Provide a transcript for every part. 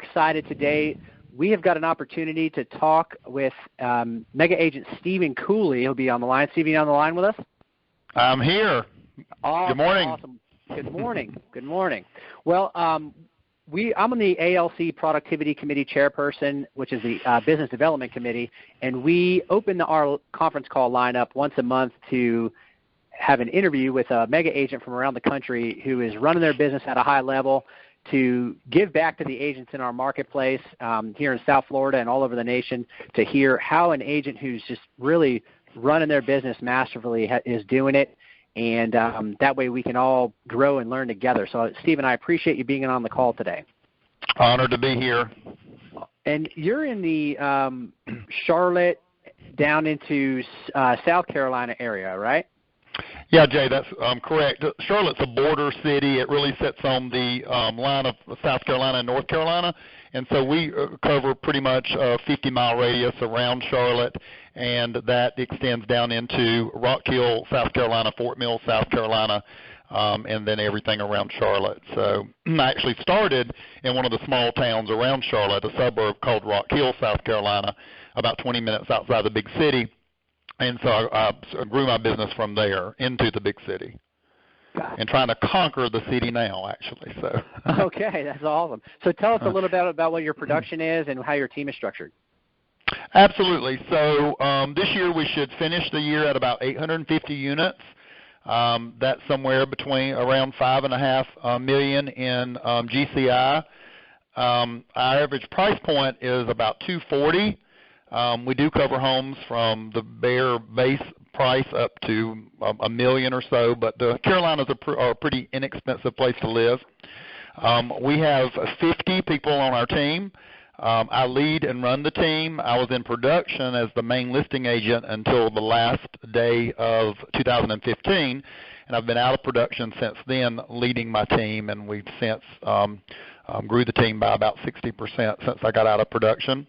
excited today. We have got an opportunity to talk with mega agent Stephen Cooley. He'll be on the line. Stephen, you on the line with us? I'm here. Awesome, Good morning. Awesome. Good morning. Good morning. Well, I'm on the ALC Productivity Committee chairperson, which is the Business Development Committee, and we open our conference call lineup once a month to have an interview with a mega agent from around the country who is running their business at a high level to give back to the agents in our marketplace here in South Florida and all over the nation to hear how an agent who's just really running their business masterfully is doing it. And that way we can all grow and learn together. So, Stephen, I appreciate you being on the call today. Honored to be here. And you're in the Charlotte down into South Carolina area, right? Yeah, Jay, that's correct. Charlotte's a border city. It really sits on the line of South Carolina and North Carolina. And so we cover pretty much a 50-mile radius around Charlotte, and that extends down into Rock Hill, South Carolina, Fort Mill, South Carolina, and then everything around Charlotte. So I actually started in one of the small towns around Charlotte, a suburb called Rock Hill, South Carolina, about 20 minutes outside the big city. And so I grew my business from there into the big city. And trying to conquer the city now, actually. So. Okay, that's awesome. So tell us a little bit about what your production is and how your team is structured. Absolutely. So this year we should finish the year at about 850 units. That's somewhere between around $5.5 million in GCI. Our average price point is about $240. We do cover homes from the bare base price up to $1 million or so, but the Carolinas are a pretty inexpensive place to live. We have 50 people on our team. I lead and run the team. I was in production as the main listing agent until the last day of 2015, and I've been out of production since then, leading my team, and we've since grew the team by about 60% since I got out of production.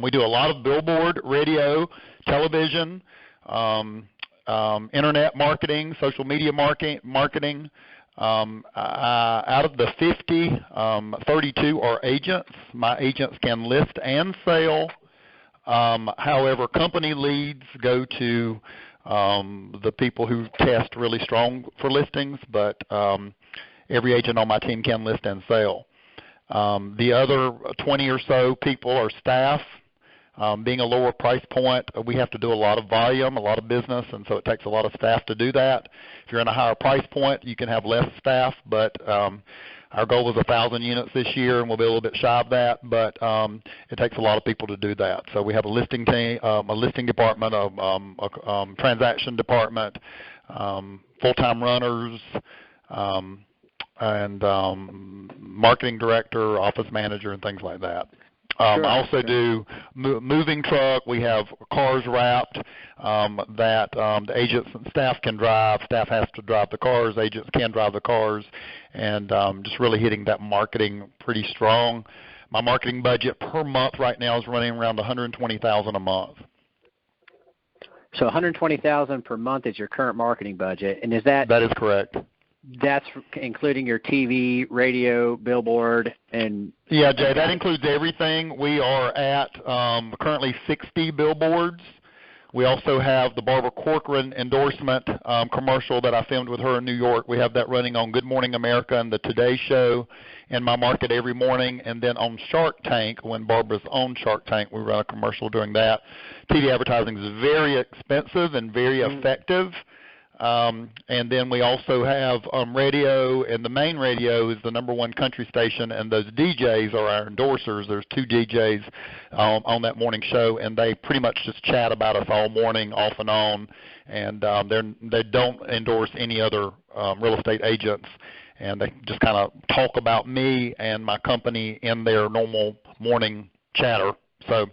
We do a lot of billboard, radio, television, internet marketing, social media marketing. Out of the 50, 32 are agents. My agents can list and sell. However, company leads go to the people who test really strong for listings, but every agent on my team can list and sell. The other 20 or so people are staff. Being a lower price point, we have to do a lot of volume, a lot of business, and so it takes a lot of staff to do that. If you're in a higher price point, you can have less staff, but our goal was 1,000 units this year, and we'll be a little bit shy of that, but it takes a lot of people to do that. So we have a listing team, a listing department, a transaction department, full-time runners, and marketing director, office manager, and things like that. I also do moving truck. We have cars wrapped that the agents and staff can drive. Staff has to drive the cars. Agents can drive the cars, and just really hitting that marketing pretty strong. My marketing budget per month right now is running around $120,000 a month. So $120,000 per month is your current marketing budget, and is that? That is correct. That's including your TV, radio, billboard, and... Yeah, Jay, that includes everything. We are at currently 60 billboards. We also have the Barbara Corcoran endorsement commercial that I filmed with her in New York. We have that running on Good Morning America and the Today Show in my market every morning. And then on Shark Tank, when Barbara's on Shark Tank, we run a commercial during that. TV advertising is very expensive and very effective. And then we also have radio, and the main radio is the #1 country station, and those DJs are our endorsers. There's 2 DJs on that morning show, and they pretty much just chat about us all morning, off and on, and they don't endorse any other real estate agents, and they just kind of talk about me and my company in their normal morning chatter. So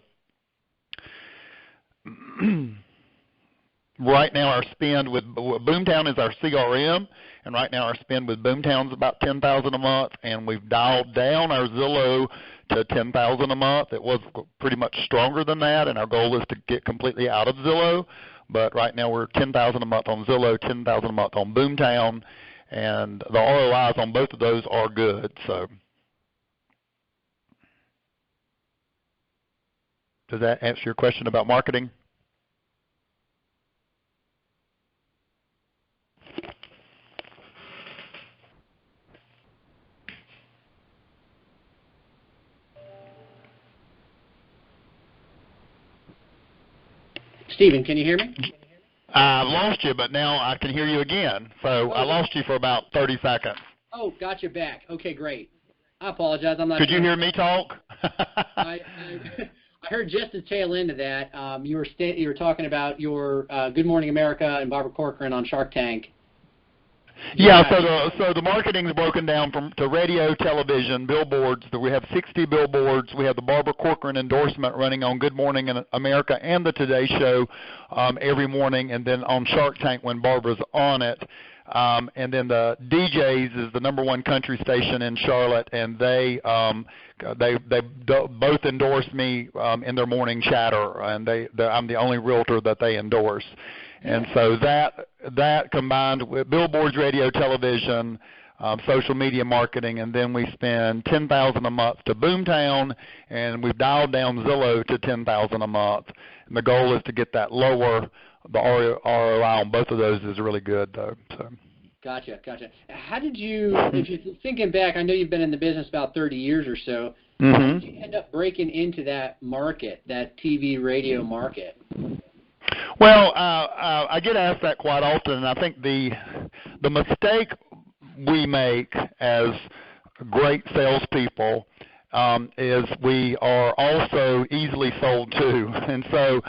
right now our spend with Boomtown is our CRM, and right now our spend with Boomtown is about $10,000 a month, and we've dialed down our Zillow to $10,000 a month. It was pretty much stronger than that, and our goal is to get completely out of Zillow. But right now we're $10,000 a month on Zillow, $10,000 a month on Boomtown, and the ROIs on both of those are good. So Does that answer your question about marketing? Stephen, can you hear me? I lost you, but now I can hear you again. So I lost you for about 30 seconds. Oh, got you back. Okay, great. I apologize. I'm not. Could you hear me talk? I heard just the tail end of that. You were talking about your Good Morning America and Barbara Corcoran on Shark Tank. Yeah, so the marketing is broken down to radio, television, billboards. We have 60 billboards. We have the Barbara Corcoran endorsement running on Good Morning America and the Today Show every morning, and then on Shark Tank when Barbara's on it. And then the DJs is the #1 country station in Charlotte, and they both endorse me in their morning chatter, and I'm the only realtor that they endorse. And so that combined with billboards, radio, television, social media marketing, and then we spend $10,000 a month to Boomtown, and we've dialed down Zillow to $10,000 a month. And the goal is to get that lower. The ROI on both of those is really good, though. So. Gotcha. How did you, if you're thinking back, I know you've been in the business about 30 years or so. How did you end up breaking into that market, that TV, radio market? Well, I get asked that quite often, and I think the mistake we make as great salespeople is we are also easily sold to, and so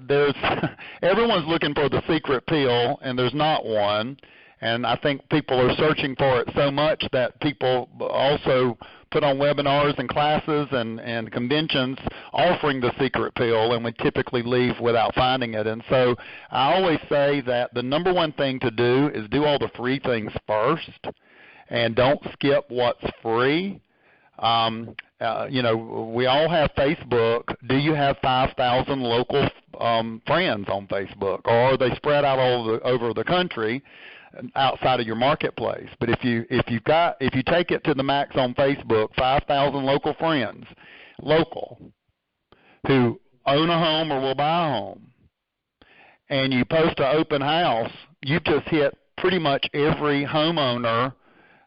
there's everyone's looking for the secret pill, and there's not one. And I think people are searching for it so much that people also put on webinars and classes and conventions offering the secret pill, and we typically leave without finding it. And so I always say that the #1 thing to do is do all the free things first, and don't skip what's free. We all have Facebook. Do you have 5,000 local friends on Facebook, or are they spread out all over the country outside of your marketplace? But if you take it to the max on Facebook, 5,000 local friends, who own a home or will buy a home, and you post an open house, you've just hit pretty much every homeowner.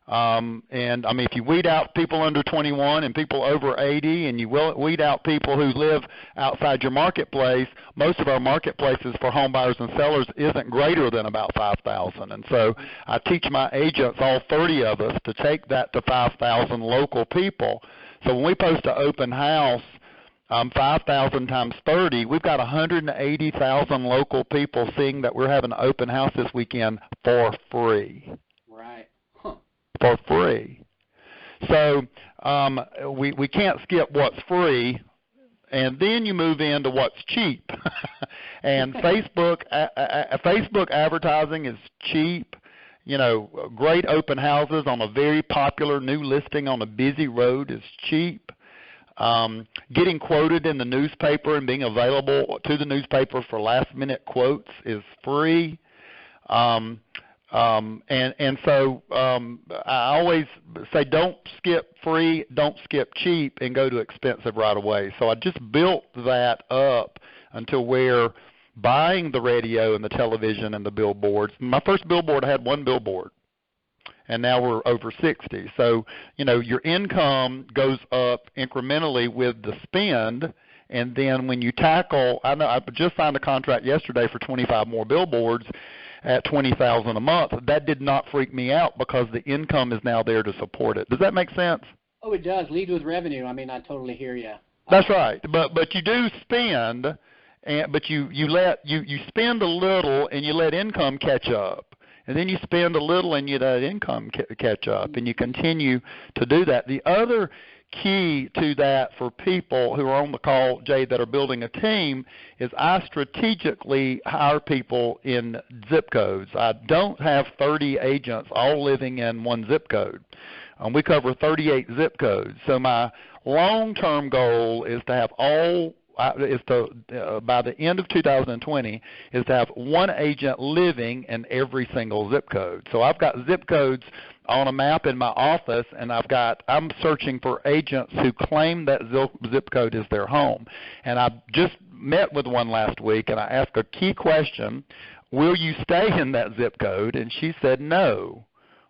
And I mean, if you weed out people under 21 and people over 80, and you weed out people who live outside your marketplace, most of our marketplaces for home buyers and sellers isn't greater than about 5,000. And so I teach my agents, all 30 of us, to take that to 5,000 local people. So when we post an open house, 5,000 times 30, we've got 180,000 local people seeing that we're having an open house this weekend for free. Right. For free. So we can't skip what's free, and then you move into what's cheap. And Facebook advertising is cheap. Great open houses on a very popular new listing on a busy road is cheap. Getting quoted in the newspaper and being available to the newspaper for last-minute quotes is free. So I always say, don't skip free, don't skip cheap, and go to expensive right away. So I just built that up until where buying the radio and the television and the billboards. My first billboard, I had 1 billboard, and now we're over 60. So, your income goes up incrementally with the spend. And then when you tackle, I just signed a contract yesterday for 25 more billboards at $20,000 a month. That did not freak me out because the income is now there to support it. Does that make sense? Oh, it does. Lead with revenue. I mean, I totally hear you. That's right. But you do spend, but you spend a little and you let income catch up. And then you spend a little and you let income catch up, and you continue to do that. The other key to that for people who are on the call, Jay, that are building a team, is I strategically hire people in zip codes. I don't have 30 agents all living in one zip code. We cover 38 zip codes. So my long-term goal is to have by the end of 2020, is to have one agent living in every single zip code. So I've got zip codes on a map in my office, and I'm searching for agents who claim that zip code is their home. And I just met with one last week, and I asked a key question: will you stay in that zip code? And she said, no,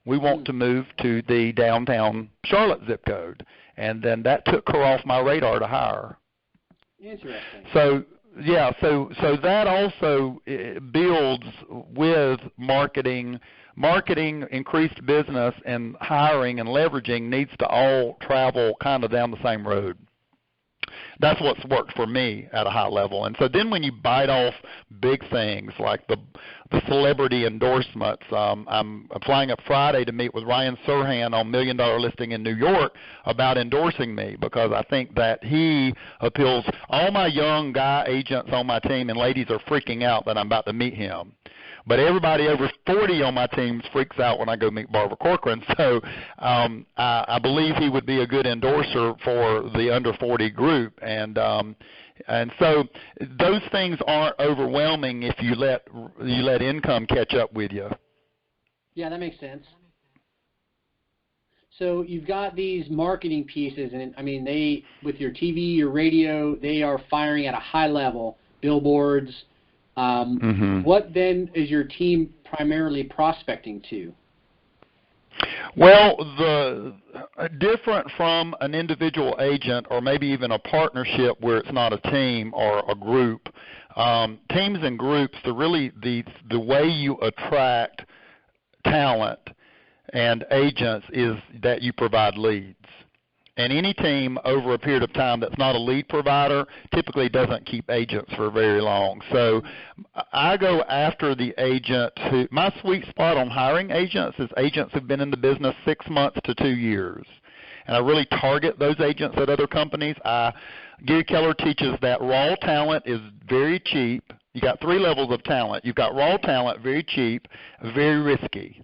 we want to move to the downtown Charlotte zip code. And then that took her off my radar to hire. Interesting. So yeah, so that also builds with marketing, increased business, and hiring and leveraging needs to all travel kind of down the same road. That's what's worked for me at a high level. And so then when you bite off big things like the celebrity endorsements, I'm flying up Friday to meet with Ryan Serhant on $1 Million Listing in New York about endorsing me, because I think that he appeals. All my young guy agents on my team and ladies are freaking out that I'm about to meet him. But everybody over 40 on my team freaks out when I go meet Barbara Corcoran. So I believe he would be a good endorser for the under 40 group. And so those things aren't overwhelming if you let income catch up with you. Yeah, that makes sense. So you've got these marketing pieces, and I mean, they, with your TV, your radio, they are firing at a high level, billboards. What then is your team primarily prospecting to? Well, different from an individual agent or maybe even a partnership where it's not a team or a group, teams and groups, the way you attract talent and agents is that you provide leads. And any team over a period of time that's not a lead provider typically doesn't keep agents for very long. So I go after the agent who, my sweet spot on hiring agents is agents who've been in the business 6 months to 2 years. And I really target those agents at other companies. Gary Keller teaches that raw talent is very cheap. You got 3 levels of talent. You've got raw talent, very cheap, very risky.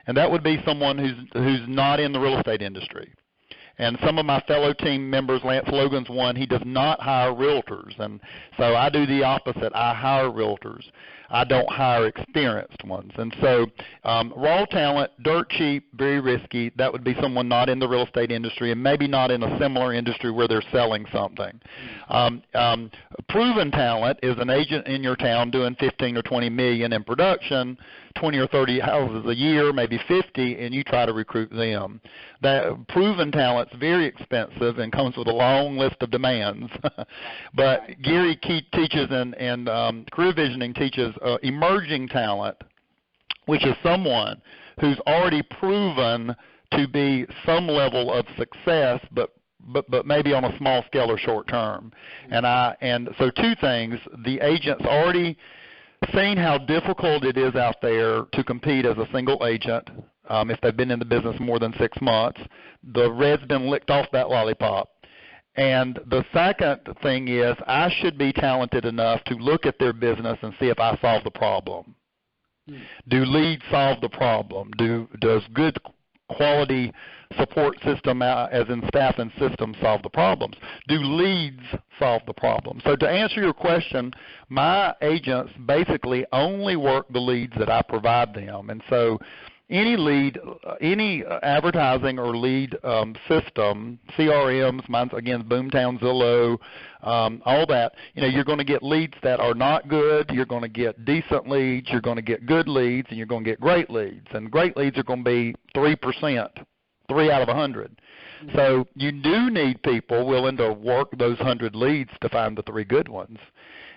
And that would be someone who's not in the real estate industry. And some of my fellow team members, Lance Logan's one, he does not hire realtors. And so I do the opposite. I hire realtors. I don't hire experienced ones. And so raw talent, dirt cheap, very risky, that would be someone not in the real estate industry and maybe not in a similar industry where they're selling something. Proven talent is an agent in your town doing 15 or 20 million in production, 20 or 30 houses a year, maybe 50, and you try to recruit them. That proven talent's very expensive and comes with a long list of demands. But Gary teaches and Career Visioning teaches emerging talent, which is someone who's already proven to be some level of success, but maybe on a small scale or short term. And so 2 things: the agent's already seen how difficult it is out there to compete as a single agent if they've been in the business more than 6 months. The red's been licked off that lollipop. And the second thing is I should be talented enough to look at their business and see if I solve the problem. Do leads solve the problem? Does good quality support system, as in staff and systems, solve the problems? Do leads solve the problem? So to answer your question, my agents basically only work the leads that I provide them. And so any lead, any advertising or lead system, CRMs, mine's again Boomtown, Zillow, all that, you're going to get leads that are not good, you're going to get decent leads, you're going to get good leads, and you're going to get great leads. And great leads are going to be 3%, 3 out of 100. So you do need people willing to work those 100 leads to find the 3 good ones.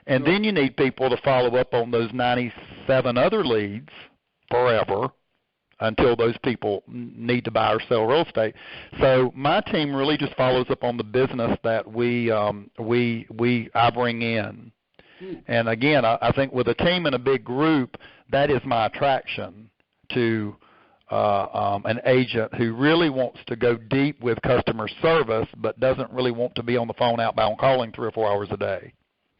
And then you need people to follow up on those 97 other leads forever until those people need to buy or sell real estate. So my team really just follows up on the business that I bring in. And again, I think with a team and a big group, that is my attraction to an agent who really wants to go deep with customer service but doesn't really want to be on the phone outbound calling 3 or 4 hours a day.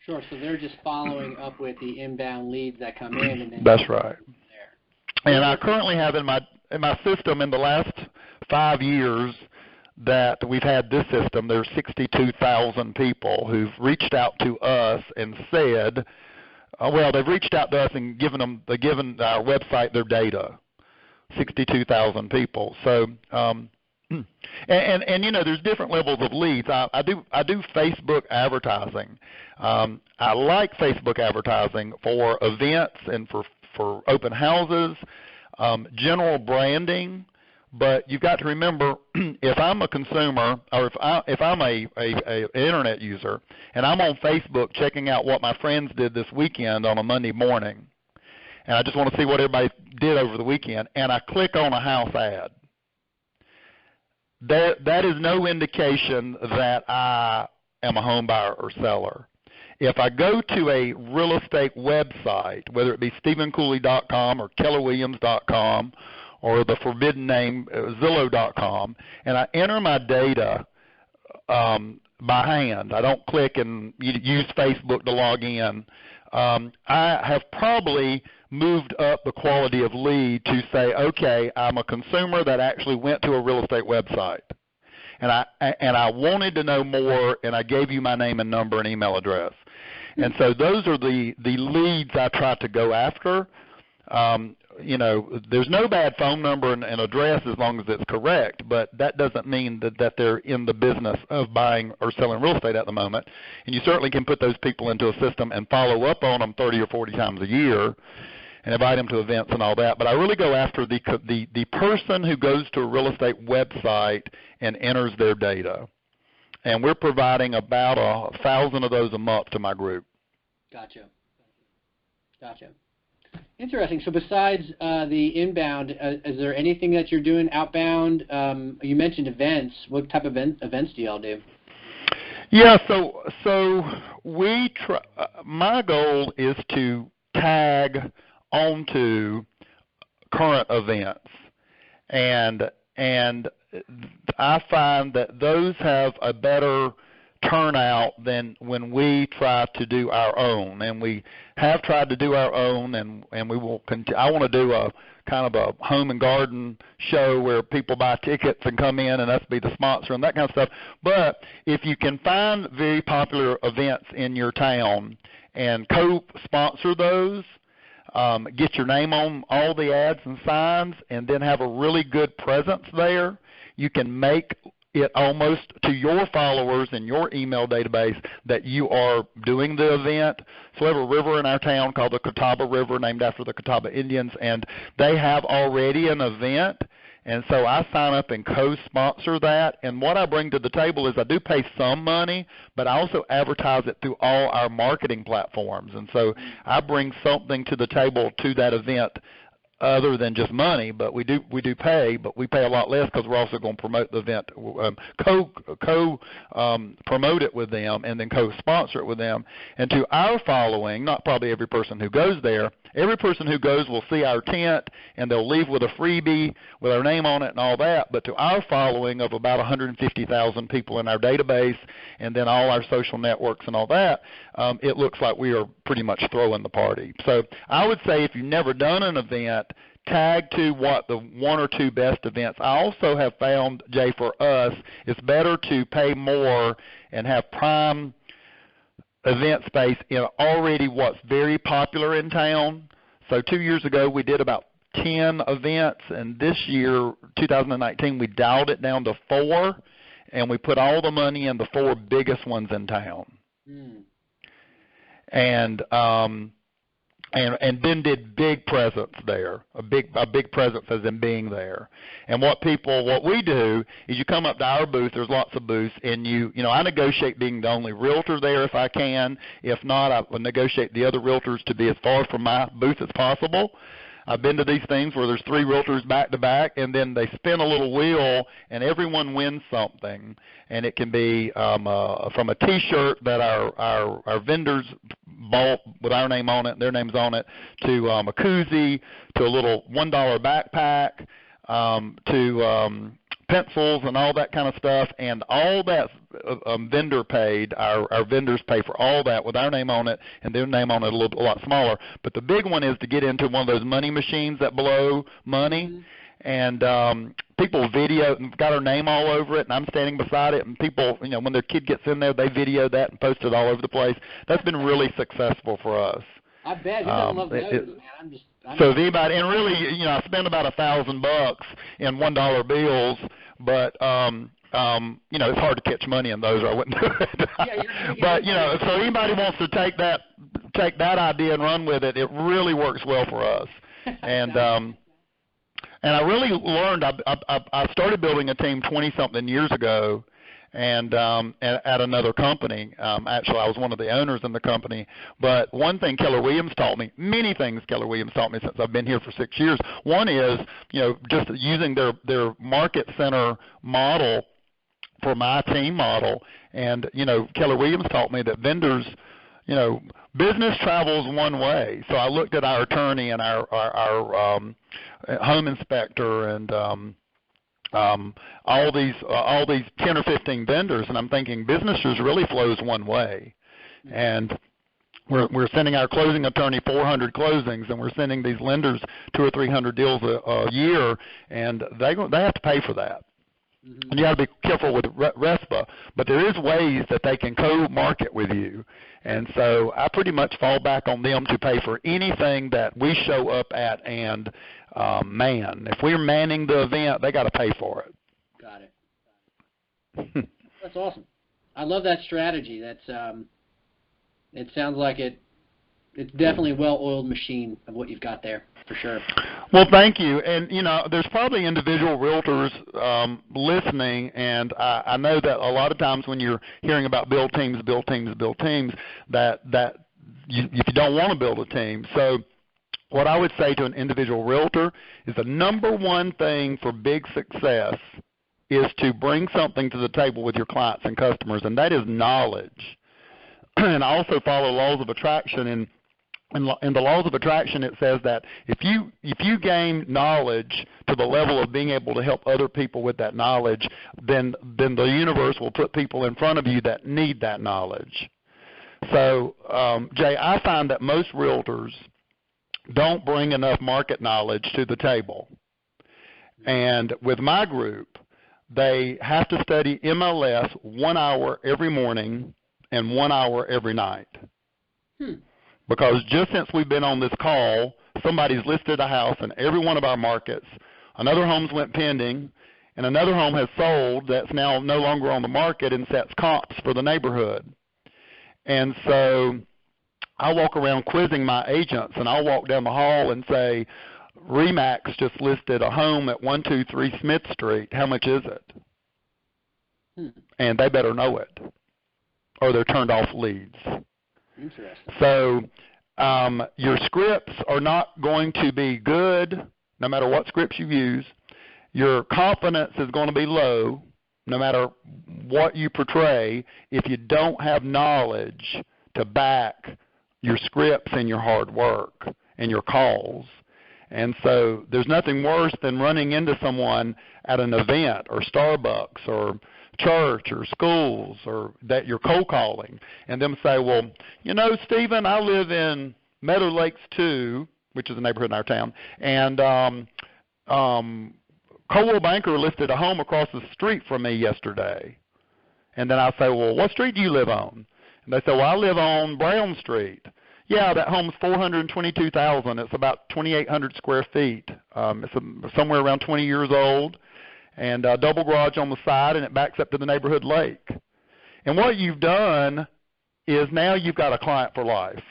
Sure, so they're just following up with the inbound leads that come in. And then that's right. And I currently have in my system in the last 5 years that we've had this system, there's 62,000 people who've reached out to us and said, they've reached out to us and given our website their data. 62,000 people. So, and there's different levels of leads. I do Facebook advertising. I like Facebook advertising for events and for open houses, general branding. But you've got to remember, if I'm a consumer or if I'm a internet user and I'm on Facebook checking out what my friends did this weekend on a Monday morning, and I just want to see what everybody did over the weekend, and I click on a house ad, that is no indication that I am a home buyer or seller. If I go to a real estate website, whether it be StephenCooley.com or KellerWilliams.com or the forbidden name Zillow.com, and I enter my data by hand, I don't click and use Facebook to log in, I have probably moved up the quality of lead to say, okay, I'm a consumer that actually went to a real estate website, and I wanted to know more, and I gave you my name and number and email address. And so those are the leads I try to go after. There's no bad phone number and address as long as it's correct, but that doesn't mean that they're in the business of buying or selling real estate at the moment. And you certainly can put those people into a system and follow up on them 30 or 40 times a year and invite them to events and all that. But I really go after the person who goes to a real estate website and enters their data. And we're providing about 1,000 of those a month to my group. Gotcha. Interesting. So besides the inbound, is there anything that you're doing outbound? You mentioned events. What type of events do y'all do? Yeah, so we try. My goal is to tag onto current events, and I find that those have a better turnout than when we try to do our own, and we have tried to do our own, and we will continue. I want to do a kind of a home and garden show where people buy tickets and come in and us be the sponsor and that kind of stuff. But if you can find very popular events in your town and co-sponsor those, get your name on all the ads and signs, and then have a really good presence there, you can make it almost to your followers in your email database that you are doing the event. So we have a river in our town called the Catawba River, named after the Catawba Indians, and they have already an event. And so I sign up and co-sponsor that. And what I bring to the table is I do pay some money, but I also advertise it through all our marketing platforms. And so I bring something to the table to that event other than just money, but we do pay, but we pay a lot less because we're also going to promote the event, promote it with them, and then co-sponsor it with them. And to our following, not probably every person who goes there, every person who goes will see our tent, and they'll leave with a freebie with our name on it and all that. But to our following of about 150,000 people in our database, and then all our social networks and all that, it looks like we are pretty much throwing the party. So I would say if you've never done an event, tag to what the one or two best events. I also have found, Jay, for us, it's better to pay more and have prime event space in already what's very popular in town. So 2 years ago we did about 10 events, and this year, 2019, we dialed it down to 4, and we put all the money in the 4 biggest ones in town. And then did big presence there, a big presence as in being there. And what we do is you come up to our booth, there's lots of booths, and I negotiate being the only realtor there if I can. If not, I will negotiate the other realtors to be as far from my booth as possible. I've been to these things where there's 3 realtors back to back, and then they spin a little wheel, and everyone wins something. And it can be from a T-shirt that our vendors bought with our name on it, their names on it, to a koozie, to a little $1 backpack, to pencils and all that kind of stuff, and all that vendor paid. Our vendors pay for all that with our name on it, and their name on it a lot smaller. But the big one is to get into one of those money machines that blow money, and people video and got our name all over it, and I'm standing beside it, and people, when their kid gets in there, they video that and post it all over the place. That's been really successful for us. I bet. Who doesn't love those, man? So if anybody, and really, I spend about $1,000 in $1 bills, but it's hard to catch money in those, or I wouldn't do it. But so anybody wants to take that idea and run with it, it really works well for us. And I really learned. I started building a team 20-something years ago, and at another company. Actually, I was one of the owners in the company. But one thing Keller Williams taught me, many things Keller Williams taught me since I've been here for 6 years. One is, just using their market center model for my team model. And, Keller Williams taught me that vendors, business travels one way. So I looked at our attorney and our home inspector and all these 10 or 15 vendors, and I'm thinking business really flows one way. And we're sending our closing attorney 400 closings, and we're sending these lenders 200 or 300 deals a year, and they have to pay for that. And you got to be careful with RESPA, but there is ways that they can co-market with you. And so I pretty much fall back on them to pay for anything that we show up at and man. If we're manning the event, they got to pay for it. Got it. That's awesome. I love that strategy. That's it sounds like it's definitely a well-oiled machine of what you've got there, for sure. Well, thank you. And, there's probably individual realtors listening, and I know that a lot of times when you're hearing about build teams, that if you don't want to build a team. So what I would say to an individual realtor is the number one thing for big success is to bring something to the table with your clients and customers, and that is knowledge. And I also follow laws of attraction, and in the laws of attraction it says that if you gain knowledge to the level of being able to help other people with that knowledge, then the universe will put people in front of you that need that knowledge. So, Jay, I find that most realtors don't bring enough market knowledge to the table. And with my group, they have to study MLS 1 hour every morning and 1 hour every night. Because just since we've been on this call, somebody's listed a house in every one of our markets. Another home's went pending, and another home has sold that's now no longer on the market and sets comps for the neighborhood. And so I walk around quizzing my agents, and I'll walk down the hall and say, RE/MAX just listed a home at 123 Smith Street. How much is it? And they better know it, or they're turned off leads. Interesting. So your scripts are not going to be good no matter what scripts you use. Your confidence is going to be low no matter what you portray if you don't have knowledge to back your scripts and your hard work and your calls. And so there's nothing worse than running into someone at an event or Starbucks or church or schools or that you're cold calling and them say, well, Stephen, I live in Meadow Lakes 2, which is a neighborhood in our town, and Coldwell Banker listed a home across the street from me yesterday. And then I say, well, what street do you live on? And they say, well, I live on Brown Street. Yeah, that home's $422,000. It's about 2,800 square feet. It's somewhere around 20 years old, and a double garage on the side, and it backs up to the neighborhood lake. And what you've done is now you've got a client for life.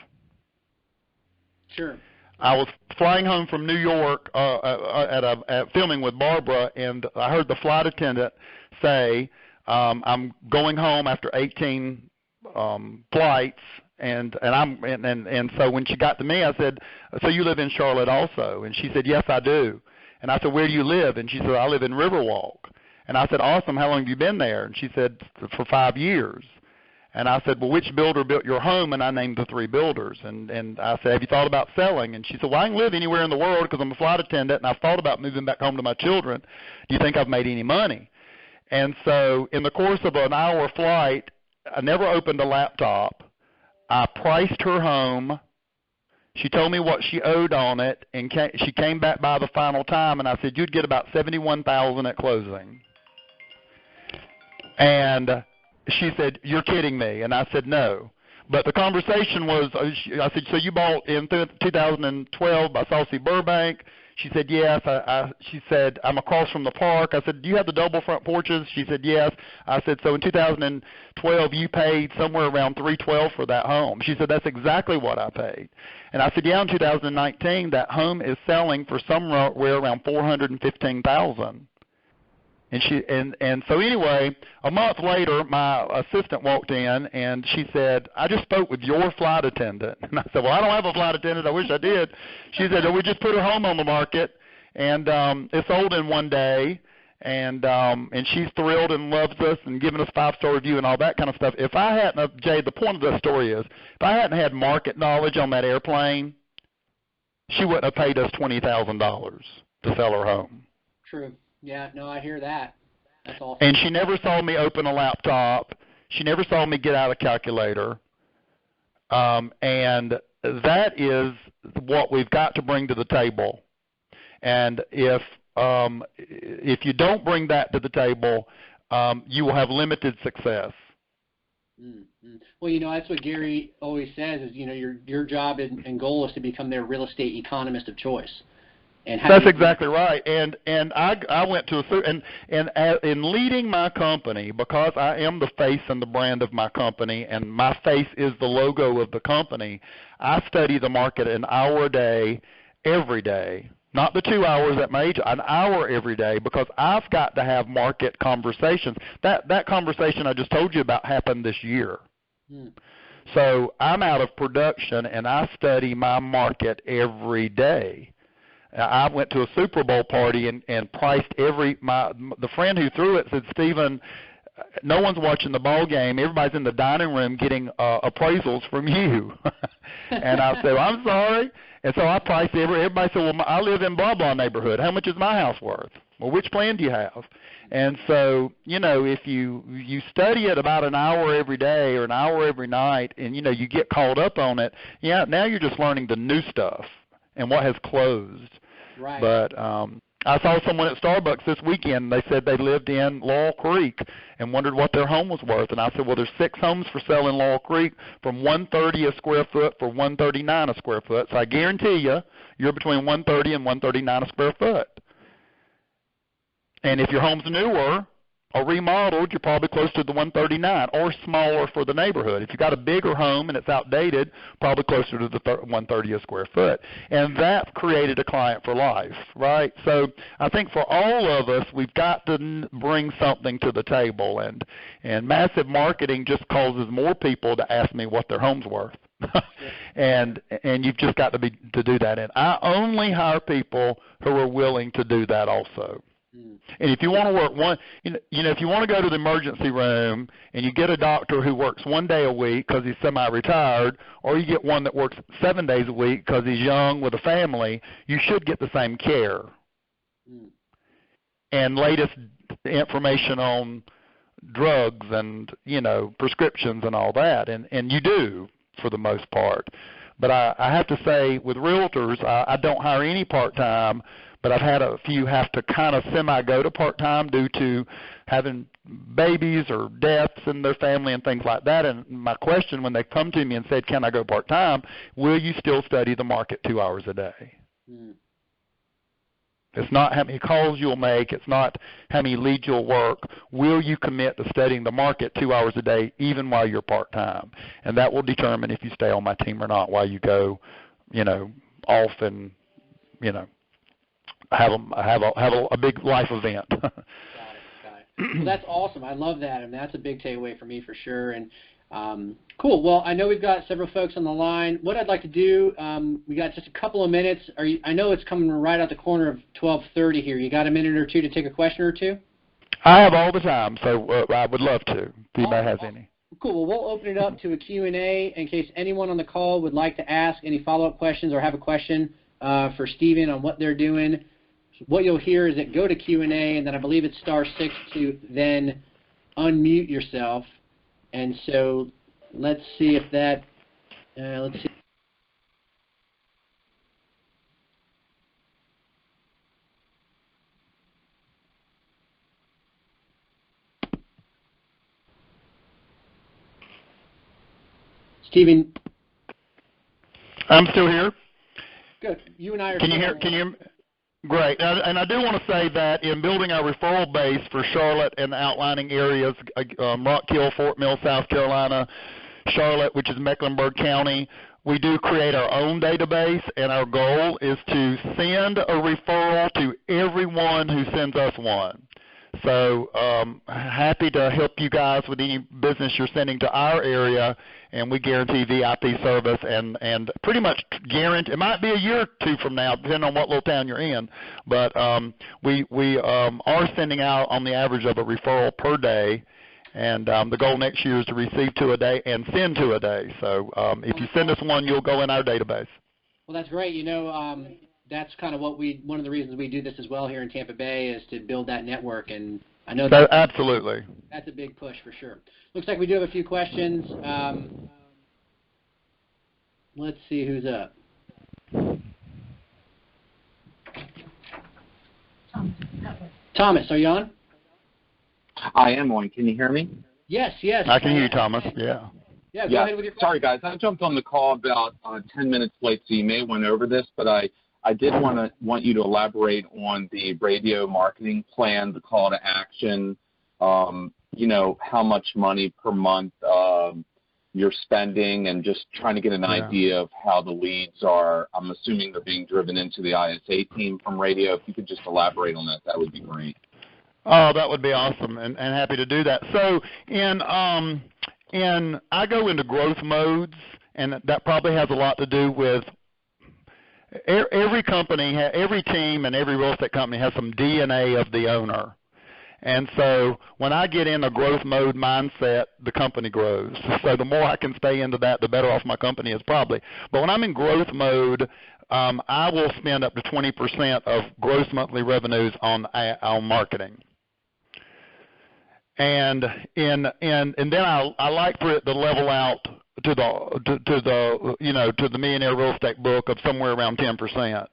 Sure. I was flying home from New York at filming with Barbara, and I heard the flight attendant say, I'm going home after 18 flights. And so when she got to me, I said, so you live in Charlotte also? And she said, yes, I do. And I said, where do you live? And she said, I live in Riverwalk. And I said, awesome, how long have you been there? And she said, for 5 years. And I said, well, which builder built your home? And I named the 3 builders. And I said, have you thought about selling? And she said, well, I can live anywhere in the world because I'm a flight attendant, and I've thought about moving back home to my children. Do you think I've made any money? And so in the course of an hour flight, I never opened a laptop. I priced her home. She told me what she owed on it, and she came back by the final time, and I said, you'd get about $71,000 at closing. And she said, you're kidding me. And I said, no. but the conversation was, I said, so you bought in 2012 by Saucy Burbank? She said, yes. She said, I'm across from the park. I said, do you have the double front porches? She said, yes. I said, so in 2012 you paid somewhere around $312 for that home. She said, that's exactly what I paid. And I said, yeah, in 2019 that home is selling for somewhere around $415,000. And so anyway, a month later, my assistant walked in, and she said, I just spoke with your flight attendant. And I said, well, I don't have a flight attendant. I wish I did. She said, oh, we just put her home on the market, and it sold in one day, and she's thrilled and loves us and giving us 5-star review and all that kind of stuff. If I hadn't, Jay, the point of the story is, if I hadn't had market knowledge on that airplane, she wouldn't have paid us $20,000 to sell her home. True. Yeah, no, I hear that. That's awesome. And she never saw me open a laptop. She never saw me get out a calculator. And that is what we've got to bring to the table. And if you don't bring that to the table, you will have limited success. Mm-hmm. Well, that's what Gary always says is, your job and goal is to become their real estate economist of choice. That's exactly right. And I went to in leading my company, because I am the face and the brand of my company, and my face is the logo of the company, I study the market an hour a day, every day. Not the 2 hours at my age, an hour every day, because I've got to have market conversations. That conversation I just told you about happened this year. So I'm out of production, and I study my market every day. I went to a Super Bowl party and priced the friend who threw it said, Stephen, no one's watching the ball game. Everybody's in the dining room getting appraisals from you. And I said, well, I'm sorry. And so I priced everybody said, well, I live in blah, blah neighborhood. How much is my house worth? Well, which plan do you have? And so, if you study it about an hour every day or an hour every night and, you get caught up on it, now you're just learning the new stuff and what has closed. Right. But I saw someone at Starbucks this weekend. They said they lived in Laurel Creek and wondered what their home was worth. And I said, well, there's 6 homes for sale in Laurel Creek from $130 a square foot for $139 a square foot. So I guarantee you're between $130 and $139 a square foot. And if your home's newer or remodeled, you're probably close to the 139 or smaller for the neighborhood. If you've got a bigger home and it's outdated, probably closer to the 130 a square foot. And that created a client for life, right? So I think for all of us, we've got to bring something to the table. And massive marketing just causes more people to ask me what their home's worth. and you've just got to do that. And I only hire people who are willing to do that also. And if you want to work if you want to go to the emergency room and you get a doctor who works 1 day a week because he's semi-retired, or you get one that works 7 days a week because he's young with a family, you should get the same care and latest information on drugs and, prescriptions and all that. And you do for the most part. But I have to say with realtors, I don't hire any part-time, but I've had a few have to kind of semi-go to part-time due to having babies or deaths in their family and things like that. And my question when they come to me and said, can I go part-time, will you still study the market 2 hours a day? It's not how many calls you'll make. It's not how many leads you'll work. Will you commit to studying the market 2 hours a day even while you're part-time? And that will determine if you stay on my team or not while you go, off and, have a big life event. Got it. Well, that's awesome. I love that, and that's a big takeaway for me for sure. And cool. Well, I know we've got several folks on the line. What I'd like to do, we got just a couple of minutes. I know it's coming right out the corner of 12:30 here. You got a minute or two to take a question or two? I have all the time, so I would love to. If anybody has any. Cool. Well, we'll open it up to a Q&A in case anyone on the call would like to ask any follow-up questions or have a question for Stephen on what they're doing. What you'll hear is that go to Q&A, and then I believe it's *6 to then unmute yourself. And so let's see if that, let's see. Stephen. I'm still here. Good. You and I are. Can you hear? Can you? Great. And I do want to say that in building our referral base for Charlotte and the outlining areas, Rock Hill, Fort Mill, South Carolina, Charlotte, which is Mecklenburg County, we do create our own database, and our goal is to send a referral to everyone who sends us one. So happy to help you guys with any business you're sending to our area, and we guarantee VIP service and pretty much guarantee. It might be a year or two from now, depending on what little town you're in, but we are sending out on the average of a referral per day, and the goal next year is to receive 2 a day and send 2 a day. So if you send us one, you'll go in our database. Well, that's great. You know, that's kind of one of the reasons we do this as well here in Tampa Bay is to build that network, and I know that absolutely. That's a big push for sure. Looks like we do have a few questions. Let's see who's up. Thomas, are you on? I am on. Can you hear me? Yes, yes. I can hear you, Thomas. Yeah. Yeah, go ahead with your question. Sorry, guys. I jumped on the call about 10 minutes late, so you may have went over this, but I did want you to elaborate on the radio marketing plan, the call to action, you know, how much money per month you're spending, and just trying to get an idea of how the leads are. I'm assuming they're being driven into the ISA team from radio. If you could just elaborate on that, that would be great. Oh, that would be awesome, and happy to do that. So and I go into growth modes, and that probably has a lot to do with every company, every team, and every real estate company has some DNA of the owner. And so when I get in a growth mode mindset, the company grows. So the more I can stay into that, the better off my company is probably. But when I'm in growth mode, I will spend up to 20% of gross monthly revenues on marketing. And then I like for it to level out to the millionaire real estate book of somewhere around 10%.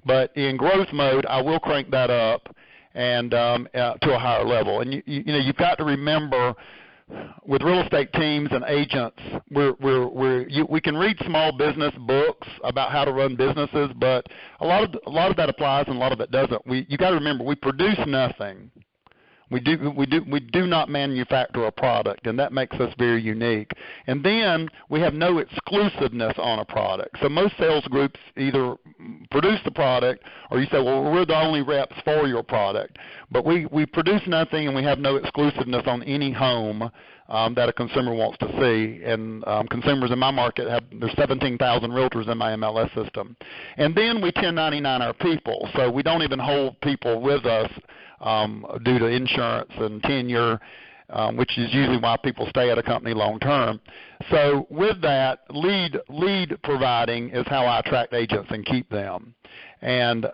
But in growth mode, I will crank that up and to a higher level. And you've got to remember, with real estate teams and agents, we can read small business books about how to run businesses, but a lot of that applies and a lot of it doesn't. You got to remember, we produce nothing. We do not manufacture a product, and that makes us very unique. And then we have no exclusiveness on a product. So most sales groups either produce the product, or you say, well, we're the only reps for your product. But we produce nothing, and we have no exclusiveness on any home that a consumer wants to see. And consumers in my market there's 17,000 realtors in my MLS system. And then we 1099 our people, so we don't even hold people with us due to insurance and tenure, which is usually why people stay at a company long term. So with that, lead providing is how I attract agents and keep them. And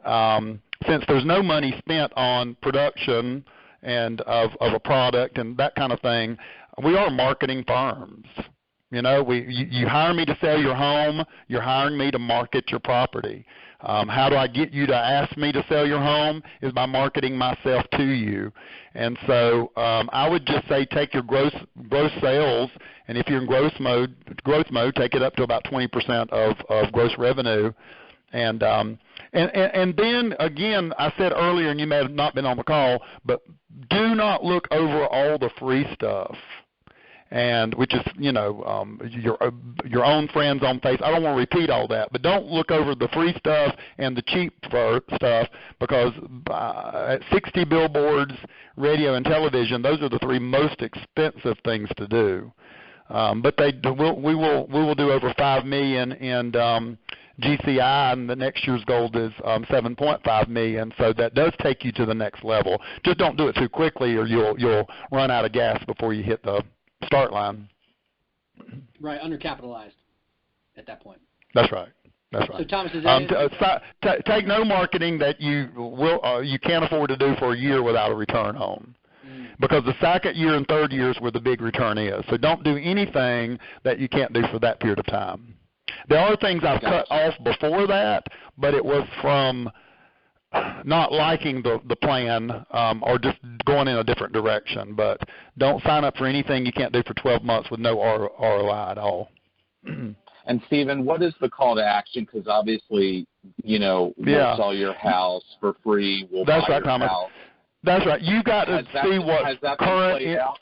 since there's no money spent on production and of a product and that kind of thing, we are marketing firms. You know, you hire me to sell your home, you're hiring me to market your property. How do I get you to ask me to sell your home? Is by marketing myself to you. And so I would just say take your gross sales, and if you're in growth mode, take it up to about 20% of gross revenue. And then again, I said earlier, and you may have not been on the call, but do not look over all the free stuff. And which is, your own friends on Facebook. I don't want to repeat all that, but don't look over the free stuff and the cheap stuff, because at 60 billboards, radio, and television, those are the 3 most expensive things to do. But we will do over $5 million in GCI, and the next year's goal is $7.5 million. So that does take you to the next level. Just don't do it too quickly, or you'll run out of gas before you hit the start line. Right, undercapitalized at that point. That's right. So Thomas, is that take no marketing that you can't afford to do for a year without a return on. Because the second year and third year is where the big return is. So don't do anything that you can't do for that period of time. There are things I've cut off before that, but it was from not liking the plan or just going in a different direction. But don't sign up for anything you can't do for 12 months with no ROI at all. And Stephen, what is the call to action? Because obviously, we'll sell your house for free. We'll That's buy right, your Thomas. house. That's right. You got to see what has that current. been played out?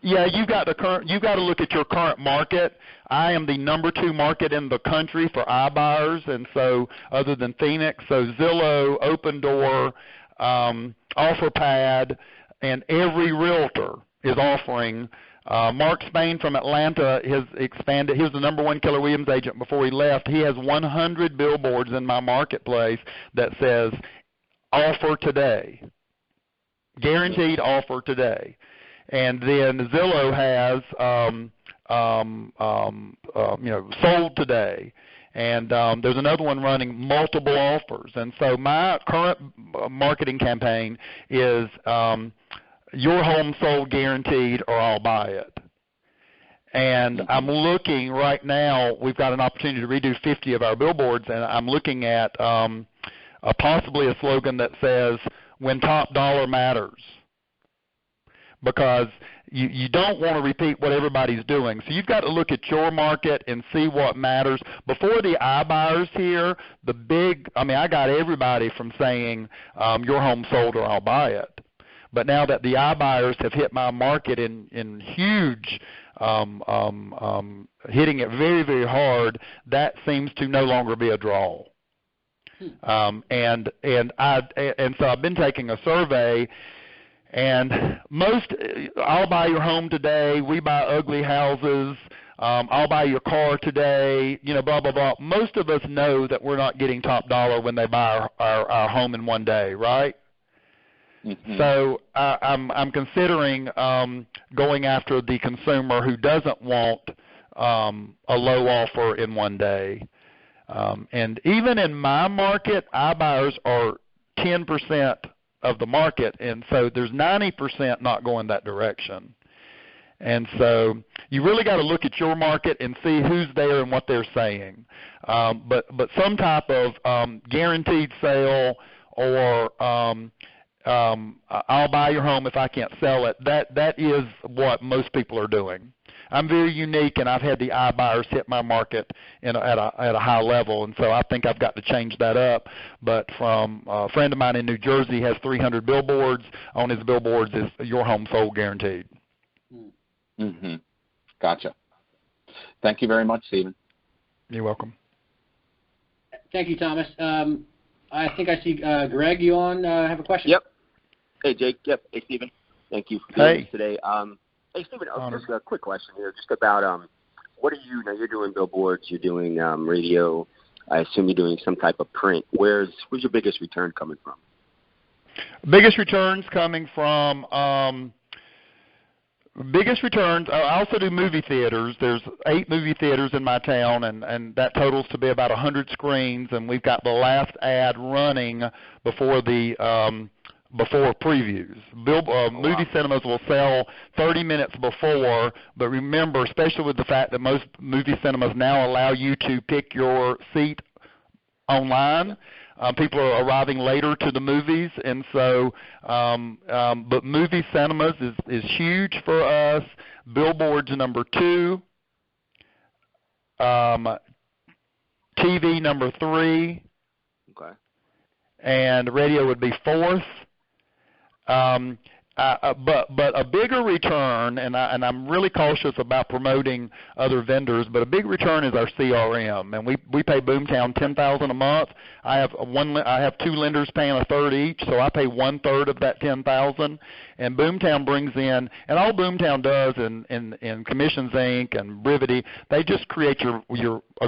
Yeah, you got to look at your current market. I am the number 2 market in the country for iBuyers, and so other than Phoenix, so Zillow, Open Door, OfferPad, and every realtor is offering. Mark Spain from Atlanta has expanded. He was the number 1 Keller Williams agent before he left. He has 100 billboards in my marketplace that says offer today, guaranteed offer today. And then Zillow has sold today. And there's another one running multiple offers. And so my current marketing campaign is your home sold guaranteed or I'll buy it. And I'm looking right now, we've got an opportunity to redo 50 of our billboards, and I'm looking at possibly a slogan that says, when top dollar matters. Because you don't want to repeat what everybody's doing. So you've got to look at your market and see what matters. Before the iBuyers here, I got everybody from saying your home sold or I'll buy it. But now that the iBuyers have hit my market in huge, hitting it very, very hard, that seems to no longer be a draw. And so I've been taking a survey, and I'll buy your home today, we buy ugly houses, I'll buy your car today, blah, blah, blah. Most of us know that we're not getting top dollar when they buy our home in one day, right? Mm-hmm. So I'm considering going after the consumer who doesn't want a low offer in one day. And even in my market, iBuyers are 10% of the market, and so there's 90% not going that direction. And so you really got to look at your market and see who's there and what they're saying. But some type of guaranteed sale or I'll buy your home if I can't sell it, that is what most people are doing. I'm very unique, and I've had the iBuyers hit my market at a high level, and so I think I've got to change that up. But from a friend of mine in New Jersey has 300 billboards. On his billboards is your home sold guaranteed. Mm-hmm. Gotcha. Thank you very much, Stephen. You're welcome. Thank you, Thomas. I think I see Greg, you have a question? Yep. Hey, Jake. Yep. Hey, Stephen. Thank you for doing this today. Hey, Stephen, just a quick question here, just about what are you, now you're doing billboards, you're doing radio, I assume you're doing some type of print. Where's your biggest return coming from? Biggest returns coming from, I also do movie theaters. There's 8 movie theaters in my town, and that totals to be about 100 screens, and we've got the last ad running before before previews. Movie cinemas will sell 30 minutes before, but remember, especially with the fact that most movie cinemas now allow you to pick your seat online, people are arriving later to the movies, and so but movie cinemas is huge for us. Billboards number 2, TV number 3, okay, and radio would be 4th. But a bigger return, and I'm really cautious about promoting other vendors, but a big return is our CRM, and we pay Boomtown $10,000 a month. I have 2 lenders paying a third each, so I pay 1/3 of that $10,000, and Boomtown brings in, and all Boomtown does in Commissions Inc. and Brivity, they just create a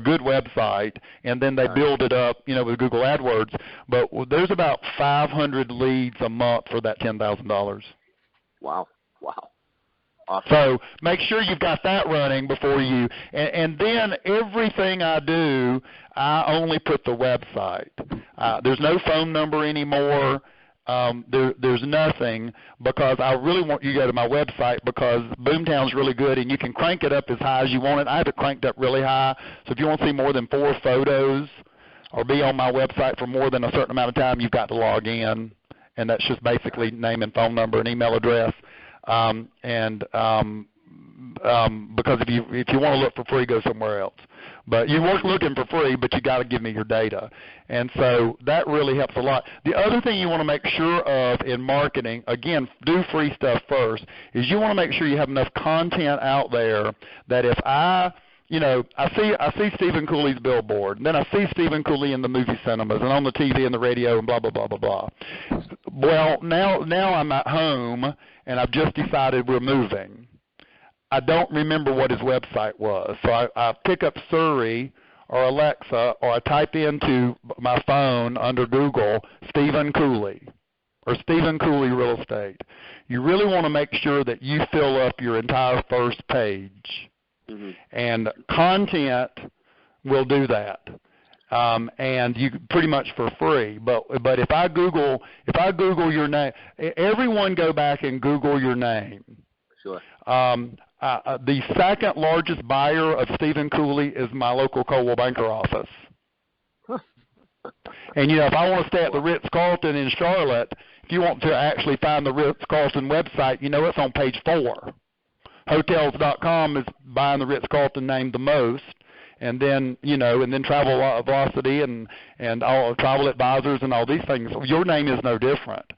good website, and then they build it up, with Google AdWords. But there's about 500 leads a month for that $10,000. Wow. Awesome. So make sure you've got that running before you, and then everything I do, I only put the website. There's no phone number anymore. There's nothing, because I really want you to go to my website, because Boomtown's really good, and you can crank it up as high as you want it. I have it cranked up really high, so if you want to see more than 4 photos or be on my website for more than a certain amount of time, you've got to log in. And that's just basically name and phone number and email address. because if you want to look for free, go somewhere else. But you weren't looking for free, but you got to give me your data. And so that really helps a lot. The other thing you want to make sure of in marketing, again, do free stuff first, is you want to make sure you have enough content out there that if I see Stephen Cooley's billboard, and then I see Stephen Cooley in the movie cinemas and on the TV and the radio and blah, blah, blah, blah, blah. Well, now I'm at home, and I've just decided we're moving. I don't remember what his website was. So I pick up Siri or Alexa, or I type into my phone under Google Stephen Cooley or Stephen Cooley Real Estate. You really want to make sure that you fill up your entire first page. Mm-hmm. And content will do that. And you pretty much for free. But if I Google your name, everyone go back and Google your name. Sure. The second largest buyer of Stephen Cooley is my local Coldwell Banker office. And if I want to stay at the Ritz-Carlton in Charlotte, if you want to actually find the Ritz-Carlton website, it's on page 4. Hotels.com is buying the Ritz-Carlton name the most. And then, and then Travel Velocity and all Travel Advisors and all these things. Your name is no different.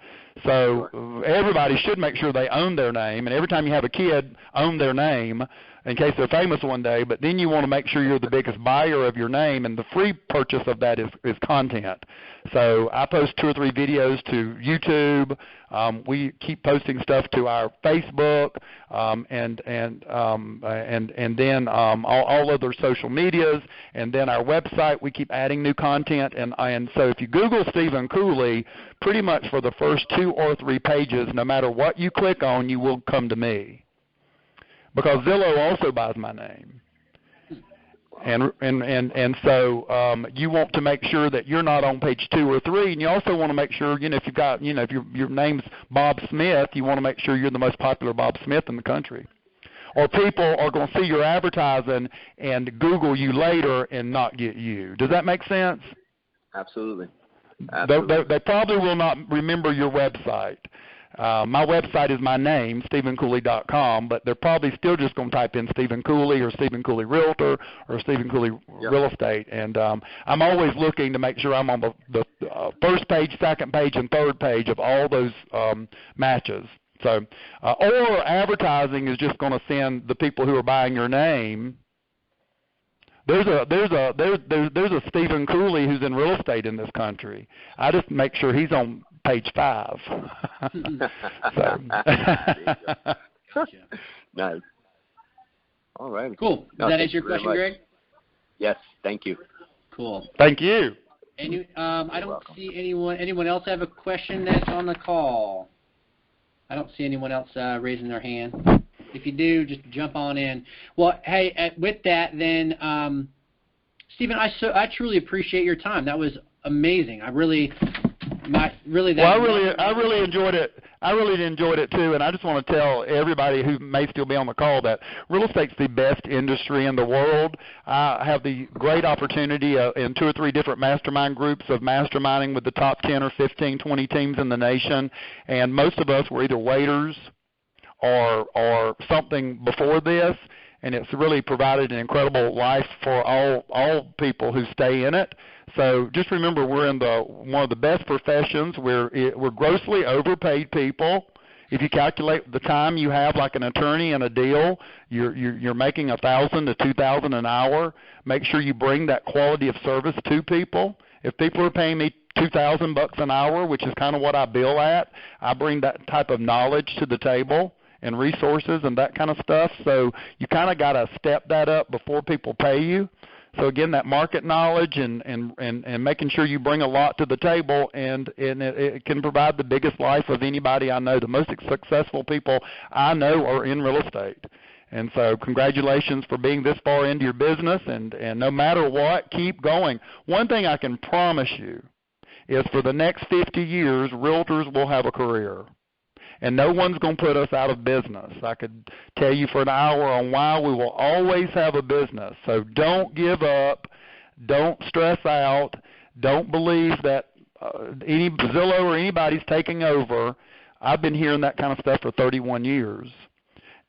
So everybody should make sure they own their name, and every time you have a kid, own their name in case they're famous one day. But then you want to make sure you're the biggest buyer of your name, and the free purchase of that is content. So I post 2 or 3 videos to YouTube. We keep posting stuff to our Facebook and then all other social medias, and then our website. We keep adding new content, and so if you Google Stephen Cooley, pretty much for the first 2 or 3 pages, no matter what you click on, you will come to me, because Zillow also buys my name. And so you want to make sure that you're not on page 2 or 3, and you also want to make sure, if you've got, if your name's Bob Smith, you want to make sure you're the most popular Bob Smith in the country. Or people are going to see your advertising and Google you later and not get you. Does that make sense? Absolutely. They probably will not remember your website. My website is my name, StephenCooley.com, but they're probably still just going to type in Stephen Cooley or Stephen Cooley Realtor or Stephen Cooley Real Estate. And I'm always looking to make sure I'm on the first page, second page, and third page of all those matches. So, or advertising is just going to send the people who are buying your name. There's a Stephen Cooley who's in real estate in this country. I just make sure he's on page 5. Nice. All right. Cool. Does that answer your question, Greg? Yes. Thank you. Cool. Thank you. I don't see anyone else have a question that's on the call. I don't see anyone else raising their hand. If you do, just jump on in. Well, hey, with that, then, Stephen, I truly appreciate your time. That was amazing. I really enjoyed it. I really enjoyed it too, and I just want to tell everybody who may still be on the call that real estate's the best industry in the world. I have the great opportunity in 2 or 3 different mastermind groups of masterminding with the top 10 or 15, 20 teams in the nation, and most of us were either waiters or something before this, and it's really provided an incredible life for all people who stay in it. So just remember, we're in one of the best professions. We're grossly overpaid people. If you calculate the time you have, like an attorney in a deal, you're making $1,000 to $2,000 an hour. Make sure you bring that quality of service to people. If people are paying me $2,000 an hour, which is kind of what I bill at, I bring that type of knowledge to the table and resources and that kind of stuff. So you kind of got to step that up before people pay you. So again, that market knowledge and making sure you bring a lot to the table, and it can provide the biggest life of anybody I know. The most successful people I know are in real estate. And so congratulations for being this far into your business, and no matter what, keep going. One thing I can promise you is for the next 50 years, realtors will have a career. And no one's going to put us out of business. I could tell you for an hour on why we will always have a business. So don't give up. Don't stress out. Don't believe that any Zillow or anybody's taking over. I've been hearing that kind of stuff for 31 years.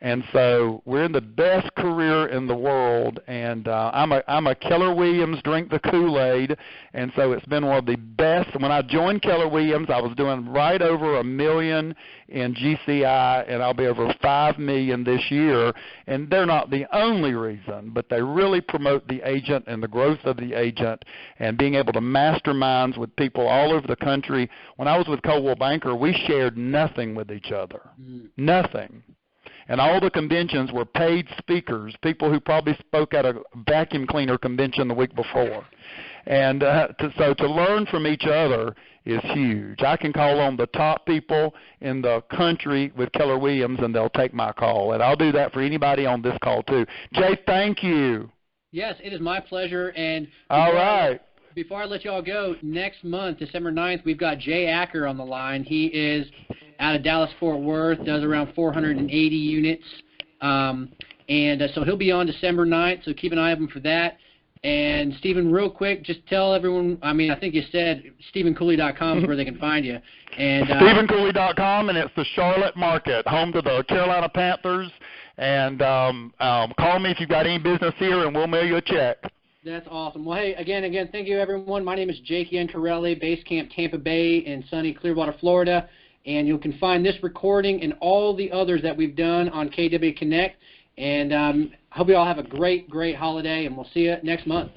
And so we're in the best career in the world, and I'm a Keller Williams drink the Kool-Aid, and so it's been one of the best. When I joined Keller Williams, I was doing right over $1 million in GCI, and I'll be over $5 million this year. And they're not the only reason, but they really promote the agent and the growth of the agent and being able to masterminds with people all over the country. When I was with Coldwell Banker, we shared nothing with each other, nothing. And all the conventions were paid speakers, people who probably spoke at a vacuum cleaner convention the week before. And so to learn from each other is huge. I can call on the top people in the country with Keller Williams, and they'll take my call. And I'll do that for anybody on this call, too. Jay, thank you. Yes, it is my pleasure. And all right. Before I let you all go, next month, December 9th, we've got Jay Acker on the line. He is out of Dallas-Fort Worth, does around 480 units. So he'll be on December 9th, so keep an eye open for that. And, Stephen, real quick, just tell everyone, I think you said StephenCooley.com is where they can find you. And StephenCooley.com, and it's the Charlotte market, home to the Carolina Panthers. And call me if you've got any business here, and we'll mail you a check. That's awesome. Well, hey, again, thank you, everyone. My name is Jake Iancarelli, Base Camp Tampa Bay in sunny Clearwater, Florida. And you can find this recording and all the others that we've done on KW Connect. And hope you all have a great, great holiday, and we'll see you next month.